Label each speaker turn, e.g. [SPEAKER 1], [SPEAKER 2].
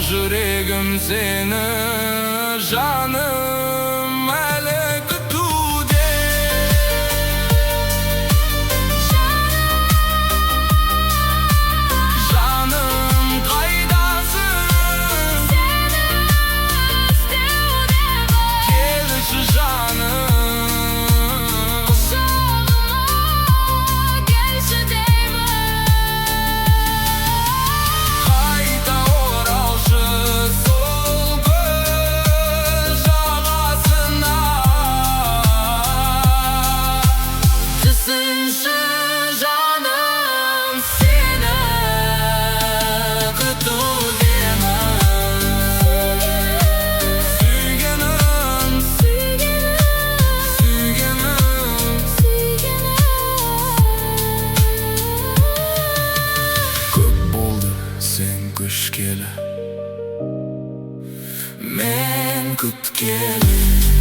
[SPEAKER 1] жүрегім сені жаным әлі күтуде. Жаным қайдасың?
[SPEAKER 2] Сені іздеудемін.
[SPEAKER 1] Келші жаным,
[SPEAKER 2] құшағыма келші деймін.
[SPEAKER 1] қайта оралшы сол көл жағасына.
[SPEAKER 2] Түсінші жаным, сені күтудемін.
[SPEAKER 1] Сүйгенім, сүйгенім. Көп болды сен көшкелі, мен күткелі.